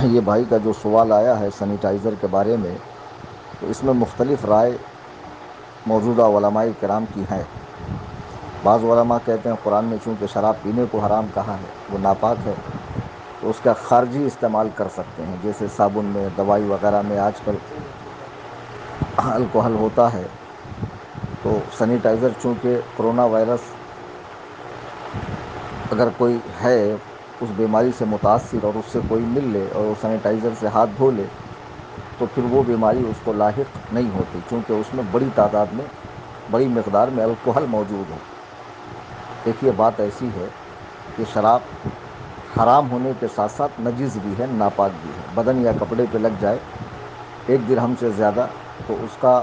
یہ بھائی کا جو سوال آیا ہے سینیٹائزر کے بارے میں، تو اس میں مختلف رائے موجودہ علماء کرام کی ہیں۔ بعض علماء کہتے ہیں قرآن نے چونکہ شراب پینے کو حرام کہا ہے، وہ ناپاک ہے، تو اس کا خارجی استعمال کر سکتے ہیں، جیسے صابن میں، دوائی وغیرہ میں آج کل الکوہل ہوتا ہے۔ تو سینیٹائزر چونکہ کرونا وائرس اگر کوئی ہے اس بیماری سے متاثر اور اس سے کوئی مل لے اور وہ سینیٹائزر سے ہاتھ دھو لے تو پھر وہ بیماری اس کو لاحق نہیں ہوتی، چونکہ اس میں بڑی تعداد میں، بڑی مقدار میں الکوہل موجود ہے۔ دیکھیے بات ایسی ہے کہ شراب حرام ہونے کے ساتھ ساتھ نجس بھی ہے، ناپاک بھی ہے۔ بدن یا کپڑے پہ لگ جائے 1 درہم سے زیادہ تو اس کا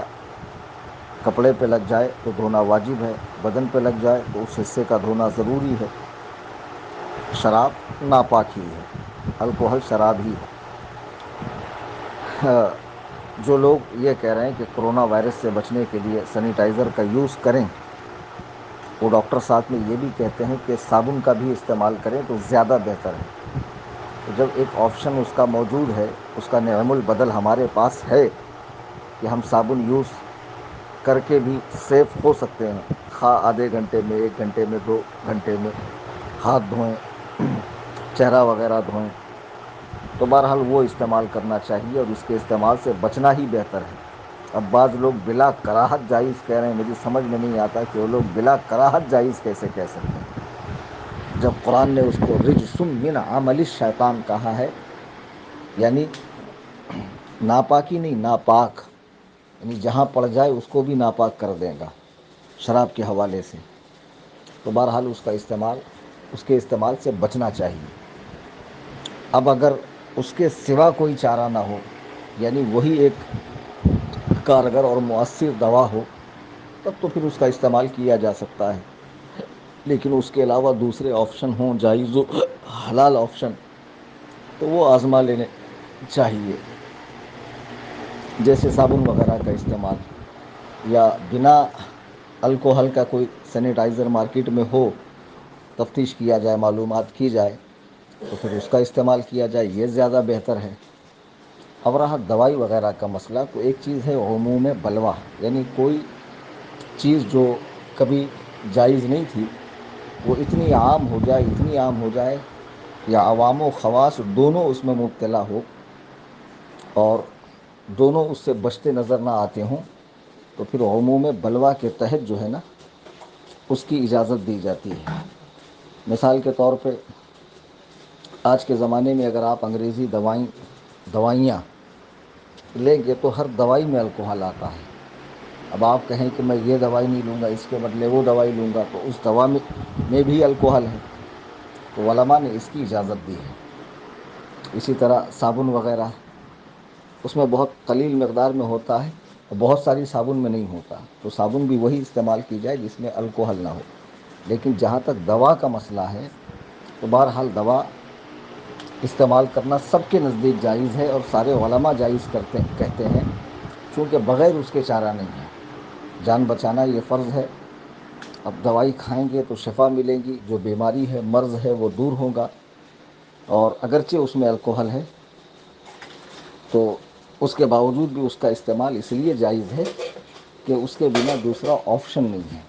کپڑے پہ لگ جائے تو دھونا واجب ہے، بدن پہ لگ جائے تو اس حصے کا دھونا ضروری ہے۔ شراب ناپاک ہی ہے، الکوہل شراب ہی ہے۔ جو لوگ یہ کہہ رہے ہیں کہ کرونا وائرس سے بچنے کے لیے سینیٹائزر کا یوز کریں، وہ ڈاکٹر صاحب میں یہ بھی کہتے ہیں کہ صابن کا بھی استعمال کریں تو زیادہ بہتر ہے۔ تو جب ایک آپشن اس کا موجود ہے، اس کا نعم البدل ہمارے پاس ہے کہ ہم صابن یوز کر کے بھی سیف ہو سکتے ہیں، خواہ آدھے گھنٹے میں، 1 گھنٹے میں، 2 گھنٹے میں ہاتھ دھوئیں، چہرہ وغیرہ دھوئیں، تو بہرحال وہ استعمال کرنا چاہیے اور اس کے استعمال سے بچنا ہی بہتر ہے۔ اب بعض لوگ بلا کراہت جائز کہہ رہے ہیں، مجھے سمجھ میں نہیں آتا کہ وہ لوگ بلا کراہت جائز کیسے کہہ سکتے ہیں، جب قرآن نے اس کو رجس من عمل الشیطان کہا ہے، یعنی ناپاکی نہیں، ناپاک، یعنی جہاں پڑ جائے اس کو بھی ناپاک کر دے گا شراب کے حوالے سے۔ تو بہرحال اس کے استعمال سے بچنا چاہیے۔ اب اگر اس کے سوا کوئی چارہ نہ ہو، یعنی وہی ایک کارگر اور مؤثر دوا ہو، تب تو پھر اس کا استعمال کیا جا سکتا ہے، لیکن اس کے علاوہ دوسرے آپشن ہوں جائز و حلال آپشن تو وہ آزما لینے چاہیے، جیسے صابن وغیرہ کا استعمال، یا بنا الکوہل کا کوئی سینیٹائزر مارکیٹ میں ہو، تفتیش کیا جائے، معلومات کی جائے تو پھر اس کا استعمال کیا جائے، یہ زیادہ بہتر ہے۔ اب رہا دوائی وغیرہ کا مسئلہ، تو ایک چیز ہے عموم بلوہ، یعنی کوئی چیز جو کبھی جائز نہیں تھی وہ اتنی عام ہو جائے، اتنی عام ہو جائے، یا عوام و خواص دونوں اس میں مبتلا ہو اور دونوں اس سے بچتے نظر نہ آتے ہوں، تو پھر عموم بلوہ کے تحت جو ہے نا اس کی اجازت دی جاتی ہے۔ مثال کے طور پہ آج کے زمانے میں اگر آپ انگریزی دوائیاں لیں گے تو ہر دوائی میں الکوحل آتا ہے۔ اب آپ کہیں کہ میں یہ دوائی نہیں لوں گا، اس کے بدلے وہ دوائی لوں گا، تو اس دوا میں بھی الکوحل ہے، تو علماء نے اس کی اجازت دی ہے۔ اسی طرح صابن وغیرہ، اس میں بہت قلیل مقدار میں ہوتا ہے، بہت ساری صابن میں نہیں ہوتا، تو صابن بھی وہی استعمال کی جائے جس میں الکوحل نہ ہو۔ لیکن جہاں تک دوا کا مسئلہ ہے تو بہرحال دوا استعمال کرنا سب کے نزدیک جائز ہے، اور سارے علماء جائز کہتے ہیں، چونکہ بغیر اس کے چارہ نہیں ہے۔ جان بچانا یہ فرض ہے۔ اب دوائی کھائیں گے تو شفا ملے گی، جو بیماری ہے، مرض ہے، وہ دور ہوگا، اور اگرچہ اس میں الکوحل ہے تو اس کے باوجود بھی اس کا استعمال اس لیے جائز ہے کہ اس کے بنا دوسرا آپشن نہیں ہے۔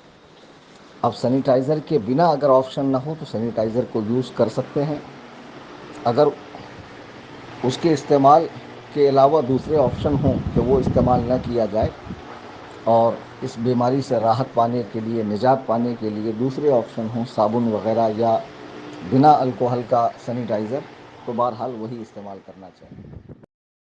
اب سینیٹائزر کے بنا اگر آپشن نہ ہو تو سینیٹائزر کو یوز کر سکتے ہیں، اگر اس کے استعمال کے علاوہ دوسرے آپشن ہوں کہ وہ استعمال نہ کیا جائے، اور اس بیماری سے راحت پانے کے لیے، نجات پانے کے لیے دوسرے آپشن ہوں، صابن وغیرہ یا بنا الکوحل کا سینیٹائزر، تو بہرحال وہی استعمال کرنا چاہیے۔